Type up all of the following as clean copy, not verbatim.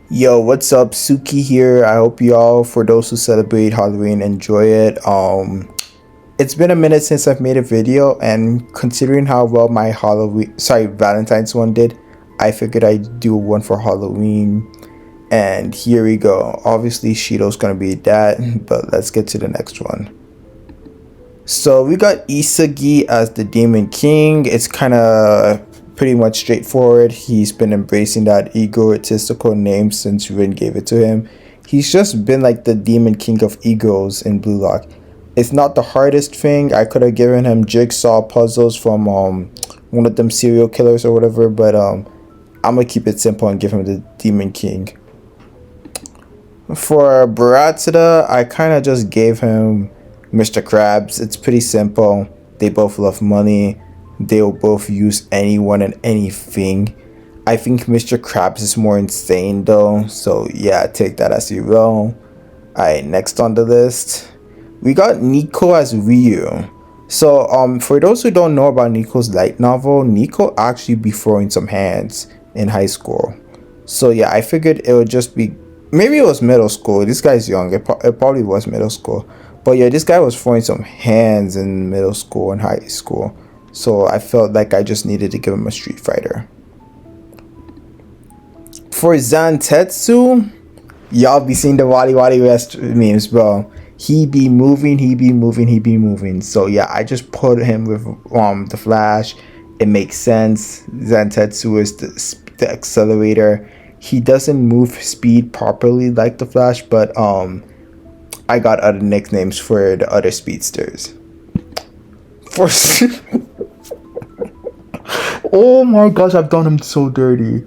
Yo, what's up? Suki here. I hope you all, for those who celebrate Halloween, enjoy it. It's been a minute since I've made a video, and considering how well my Valentine's one did, I figured I'd do one for Halloween. And here we go. Obviously, Shido's gonna be that, but let's get to the next one. So we got Isagi as the Demon King. It's kind of pretty much straightforward. He's been embracing that egotistical name since Rin gave it to him. He's just been like the Demon King of egos in Blue Lock. It's not the hardest thing. I could have given him jigsaw puzzles from one of them serial killers or whatever, but I'm gonna keep it simple and give him the Demon King. For Baratsura, I kind of just gave him Mr. Krabs. It's pretty simple. They both love money. They'll both use anyone and anything. I think Mr. Krabs is more insane though. So yeah, take that as you will. Alright, next on the list, we got Nico as Ryu. So for those who don't know about Nico's light novel, Nico actually be throwing some hands in high school. So yeah, I figured it would just be, maybe it was middle school. This guy's young. It probably was middle school. But yeah, this guy was throwing some hands in middle school and high school. So I felt like I just needed to give him a Street Fighter. For Zantetsu, y'all be seeing the Wally Wally West memes, bro. He be moving, he be moving, he be moving. So yeah, I just put him with the Flash. It makes sense. Zantetsu is the accelerator. He doesn't move speed properly like the Flash, but I got other nicknames for the other speedsters. For oh my gosh, I've done him so dirty.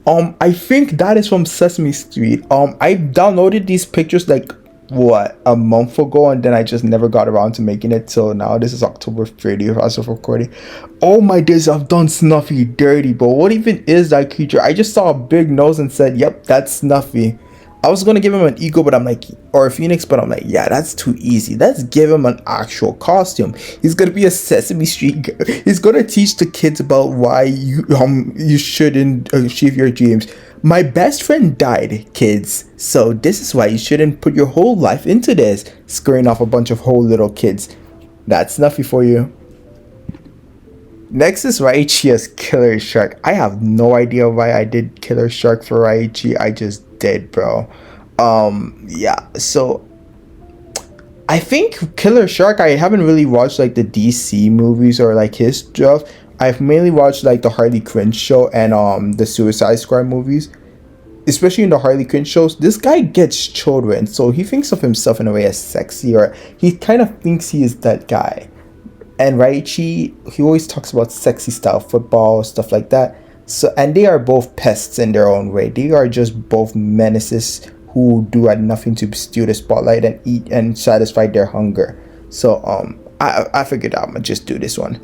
I think that is from Sesame Street. I downloaded these pictures like what, a month ago, and then I just never got around to making it till now. This is October 30th as of recording. Oh my days, I've done Snuffy dirty, but what even is that creature? I just saw a big nose and said, yep, that's Snuffy. I was gonna give him an ego, but I'm like, or a phoenix, but I'm like, yeah, that's too easy. Let's give him an actual costume. He's gonna be a Sesame Street girl. He's gonna teach the kids about why you shouldn't achieve your dreams. My best friend died, kids, so this is why you shouldn't put your whole life into this. Scaring off a bunch of whole little kids. That's Snuffy for you. Next is Raichi as Killer Shark. I have no idea why I did Killer Shark for Raichi. I just did, bro. Yeah, so I think Killer Shark, I haven't really watched like the DC movies or like his stuff. I've mainly watched like the Harley Quinn show and the Suicide Squad movies. Especially in the Harley Quinn shows, this guy gets children, so he thinks of himself in a way as sexy, or he kind of thinks he is that guy. And Raichi, he always talks about sexy style football, stuff like that. So, and they are both pests in their own way. They are just both menaces who do nothing to steal the spotlight and eat and satisfy their hunger. So I figured I'm gonna just do this one.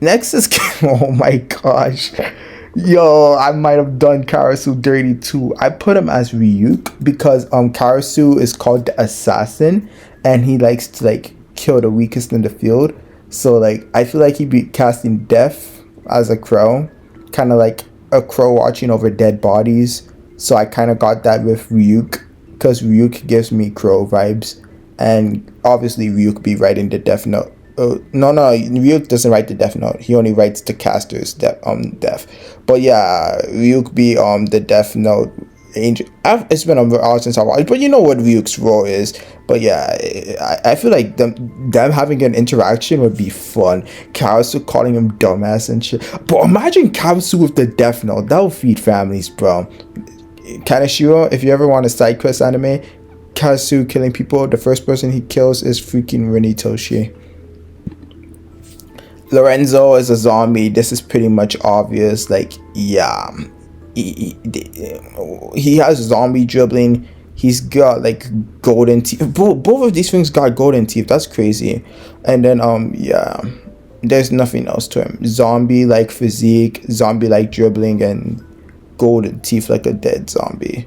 Next is oh my gosh. Yo, I might have done Karasu dirty too. I put him as Ryuk because Karasu is called the assassin, and he likes to like kill the weakest in the field. So like I feel like he'd be casting death as a crow, kind of like a crow watching over dead bodies. So I kind of got that with Ryuk because Ryuk gives me crow vibes, and obviously Ryuk be writing the death note. No, Ryuk doesn't write the death note. He only writes the caster's death. But yeah, Ryuk be the death note angel. It's been a while since I watched, but you know what Ryuk's role is. But yeah, I feel like them having an interaction would be fun. Karasu calling him dumbass and shit. But imagine Karasu with the death note. That would feed families, bro. Kaneshiro, if you ever want a side quest anime, Karasu killing people, the first person he kills is freaking Itoshi. Lorenzo is a zombie. This is pretty much obvious. Like, yeah, he has zombie dribbling. He's got like golden teeth. Both of these things got golden teeth. That's crazy. And then yeah, there's nothing else to him. Zombie like physique, zombie like dribbling, and golden teeth like a dead zombie.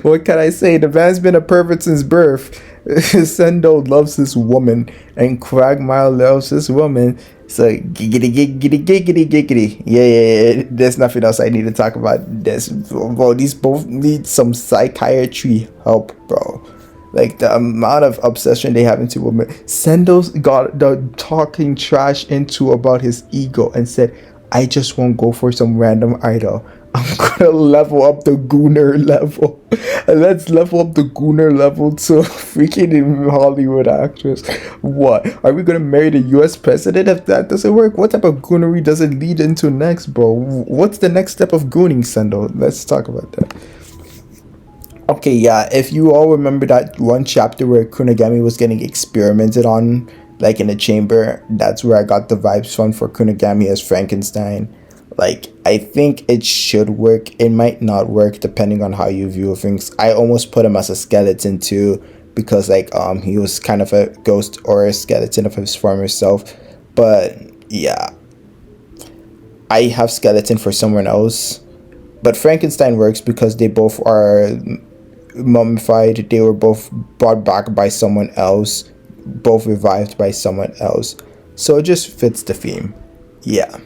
What can I say? The man's been a pervert since birth. Sendo loves this woman, and Quagmire loves this woman, So giggity giggity giggity giggity. Yeah. There's nothing else I need to talk about. This, bro. These both need some psychiatry help, bro. Like the amount of obsession they have into women. Sendo's got the talking trash into about his ego and said, "I just won't go for some random idol. I'm gonna level up the gooner level. And let's level up the gooner level to a freaking Hollywood actress. What? Are we gonna marry the US president if that doesn't work? What type of goonery does it lead into next, bro? What's the next step of gooning, Sendo? Let's talk about that. Okay, yeah, if you all remember that one chapter where Kunigami was getting experimented on, like in a chamber, that's where I got the vibes from for Kunigami as Frankenstein. Like, I think it should work. It might not work depending on how you view things. I almost put him as a skeleton too, because like he was kind of a ghost or a skeleton of his former self. But yeah, I have skeleton for someone else. But Frankenstein works because they both are mummified. They were both brought back by someone else, both revived by someone else. So it just fits the theme. Yeah.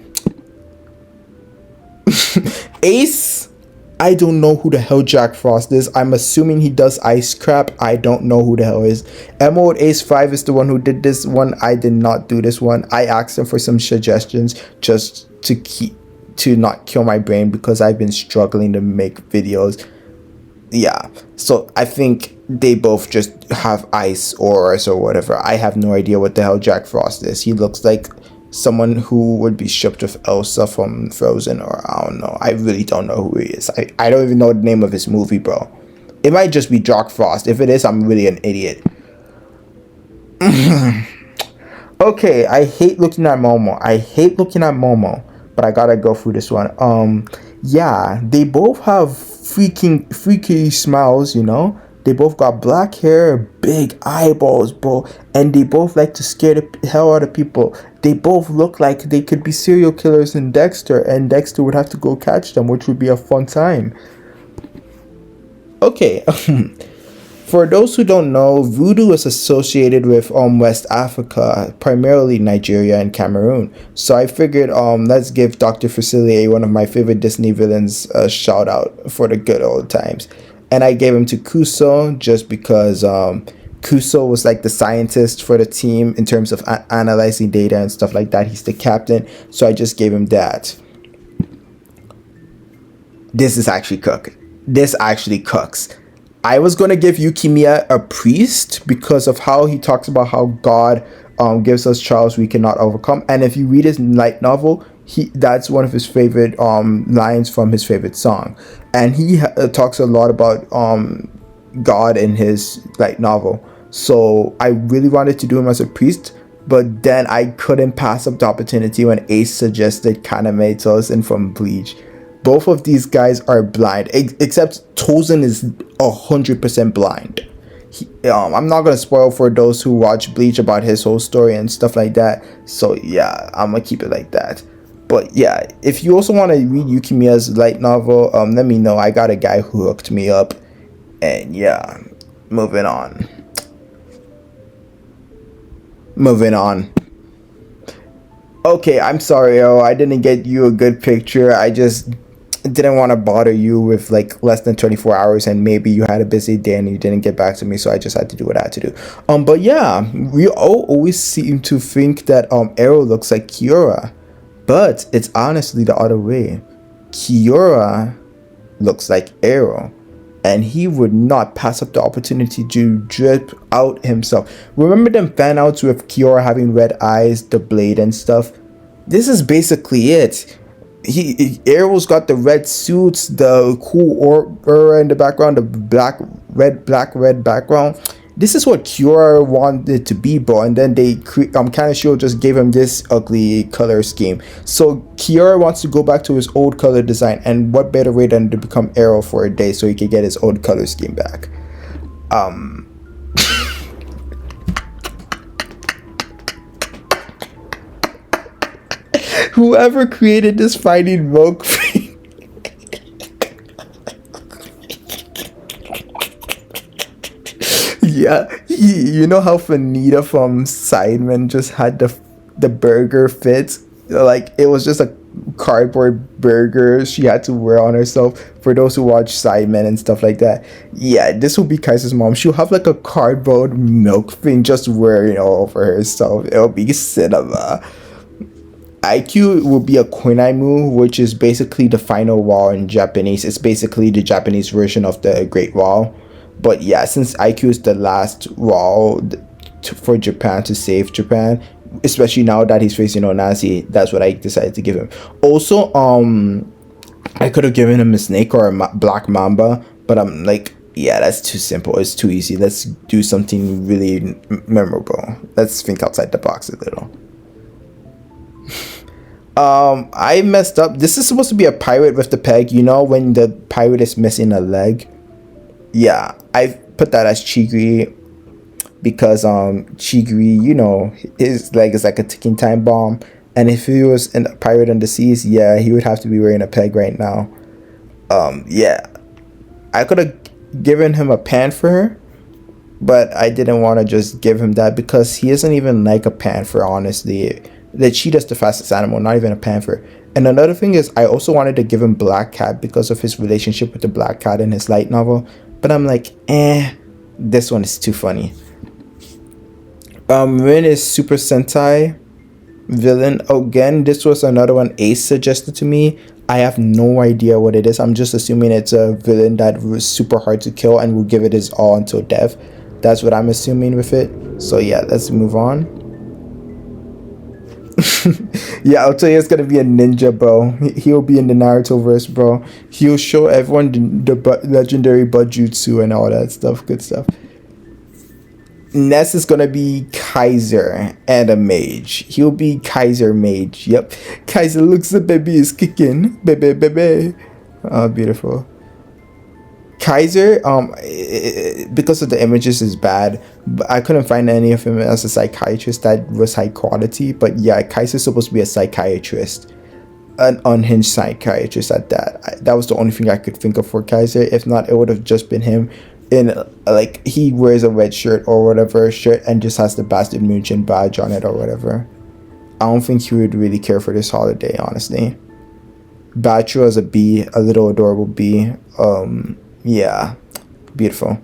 Ace, I don't know who the hell Jack Frost is. I'm assuming he does ice crap. I don't know who the hell is. Emerald Ace 5 is the one who did this one. I did not do this one. I asked him for some suggestions just to not kill my brain because I've been struggling to make videos. Yeah, so I think they both just have ice auras or whatever. I have no idea what the hell Jack Frost is. He looks like someone who would be shipped with Elsa from Frozen, or I don't know. I really don't know who he is. I don't even know the name of his movie, bro. It might just be Jack Frost. If it is, I'm really an idiot. Okay, I hate looking at Momo. But I gotta go through this one. Yeah, they both have freaky smiles, you know. They both got black hair, big eyeballs, bro, and they both like to scare the hell out of people. They both look like they could be serial killers in Dexter, and Dexter would have to go catch them, which would be a fun time. Okay, for those who don't know, voodoo is associated with West Africa, primarily Nigeria and Cameroon. So I figured let's give Dr. Facilier, one of my favorite Disney villains, a shout out for the good old times. And I gave him to Kuso just because Kuso was like the scientist for the team in terms of analyzing data and stuff like that. He's the captain, so I just gave him that. This is actually cooked. This actually cooks. I was going to give Yukimiya a priest because of how he talks about how God gives us trials we cannot overcome. And if you read his light novel, that's one of his favorite lines from his favorite song. And he talks a lot about God in his light novel. So I really wanted to do him as a priest, but then I couldn't pass up the opportunity when Ace suggested Kaname Tozen from Bleach. Both of these guys are blind, except Tozen is 100% blind. I'm not gonna spoil for those who watch Bleach about his whole story and stuff like that. So yeah, I'm gonna keep it like that. But yeah, if you also want to read Yukimiya's light novel, let me know. I got a guy who hooked me up. And yeah, moving on. Okay, I'm sorry, I didn't get you a good picture. I just didn't want to bother you with like less than 24 hours, and maybe you had a busy day and you didn't get back to me, so I just had to do what I had to do. But yeah, we all always seem to think that Arrow looks like Kiora, but it's honestly the other way. Kiora looks like Arrow, and he would not pass up the opportunity to drip out himself. Remember them fan outs with Kiora having red eyes, the blade and stuff? This is basically it. Arrow's got the red suits, the cool aura in the background, the black red background. This is what Kiora wanted to be, bro, and then they Kaneshiro just gave him this ugly color scheme. So Kiora wants to go back to his old color design, and what better way than to become Arrow for a day so he can get his old color scheme back. Whoever created this fighting milk yeah, you know how Fanita from Sidemen just had the the burger fits. Like it was just a cardboard burger she had to wear on herself. For those who watch Sidemen and stuff like that, yeah, this will be Kaiser's mom. She'll have like a cardboard milk thing just wearing all over herself. It'll be cinema. IQ will be a Koinaimu, which is basically the final wall in Japanese. It's basically the Japanese version of the Great Wall. But yeah, since IQ is the last wall for Japan to save Japan, especially now that he's facing Onazi, that's what I decided to give him. Also, I could have given him a snake or a black mamba, but I'm like, yeah, that's too simple. It's too easy. Let's do something really memorable. Let's think outside the box a little. I messed up. This is supposed to be a pirate with the peg. You know when the pirate is missing a leg? Yeah, I put that as Chigri because Chigri, you know, his leg is like a ticking time bomb. And if he was a pirate on the seas, yeah, he would have to be wearing a peg right now. Yeah, I could have given him a panther, but I didn't want to just give him that because he isn't even like a panther, honestly. The cheetah's the fastest animal, not even a panther. And another thing is, I also wanted to give him Black Cat because of his relationship with the Black Cat in his light novel. But I'm like, this one is too funny. Rin is Super Sentai villain. Again, this was another one Ace suggested to me. I have no idea what it is. I'm just assuming it's a villain that was super hard to kill and will give it his all until death. That's what I'm assuming with it. So yeah, let's move on. Yeah, I'll tell you, it's gonna be a ninja, bro. He'll be in the Naruto verse, bro. He'll show everyone the legendary Bujutsu and all that stuff. Good stuff. Ness is gonna be Kaiser and a mage. He'll be Kaiser mage. Yep. Kaiser looks, the baby is kicking. Baby. Oh, beautiful. Kaiser, because of the images is bad, but I couldn't find any of him as a psychiatrist that was high quality. But yeah, Kaiser's supposed to be a psychiatrist, an unhinged psychiatrist at that. That was the only thing I could think of for Kaiser. If not, it would have just been him in like he wears a red shirt or whatever shirt and just has the bastard munchen badge on it or whatever. I don't think he would really care for this holiday, honestly. Bachu as a bee, a little adorable bee. Yeah, beautiful.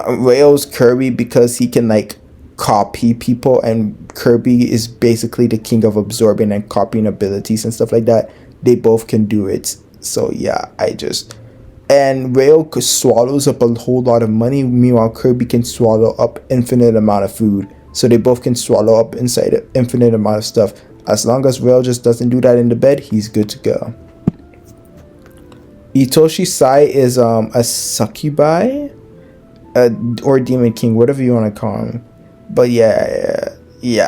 Rail's Kirby because he can like copy people, and Kirby is basically the king of absorbing and copying abilities and stuff like that. They both can do it. So yeah, and Rail swallows up a whole lot of money. Meanwhile, Kirby can swallow up infinite amount of food. So they both can swallow up inside an infinite amount of stuff. As long as Rail just doesn't do that in the bed, he's good to go. Itoshi Sai is a succubi, or demon king, whatever you want to call him. But yeah,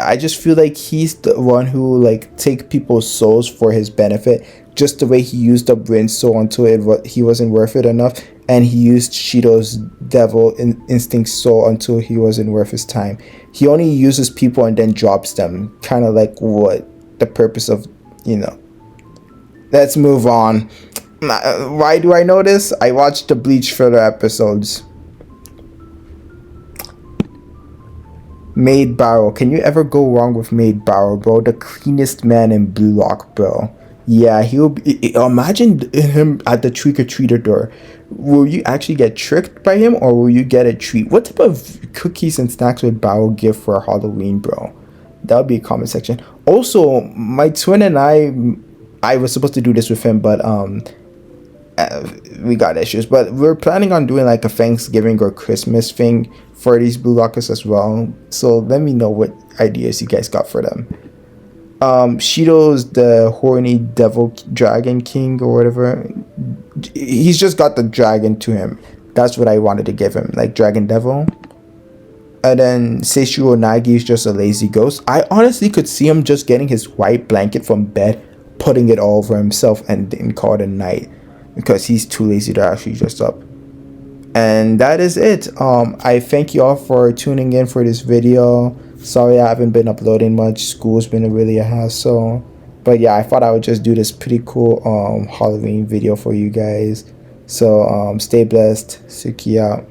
I just feel like he's the one who like take people's souls for his benefit. Just the way he used up Rin's soul until he wasn't worth it enough, and he used Shido's devil instinct soul until he wasn't worth his time. He only uses people and then drops them, kind of like what the purpose of, you know. Let's move on. Why do I know this? I watched the Bleach filler episodes. Maid Barou. Can you ever go wrong with Maid Barou, bro? The cleanest man in BlueLock, bro. Yeah, he'll be. Imagine him at the trick-or-treater door. Will you actually get tricked by him, or will you get a treat? What type of cookies and snacks would Barou give for Halloween, bro? That would be a comment section. Also, my twin and I was supposed to do this with him, but we got issues. But we're planning on doing like a Thanksgiving or Christmas thing for these Blue Lockers as well. So let me know what ideas you guys got for them. Shido's the horny devil dragon king or whatever. He's just got the dragon to him. That's what I wanted to give him, like dragon devil. And then Seishuo Nagi is just a lazy ghost. I honestly could see him just getting his white blanket from bed, putting it all over himself, and then call it a night, because he's too lazy to actually dress up. And that is it. I thank you all for tuning in for this video. Sorry I haven't been uploading much. School's been really a hassle. But yeah, I thought I would just do this pretty cool Halloween video for you guys. So stay blessed. Suki out.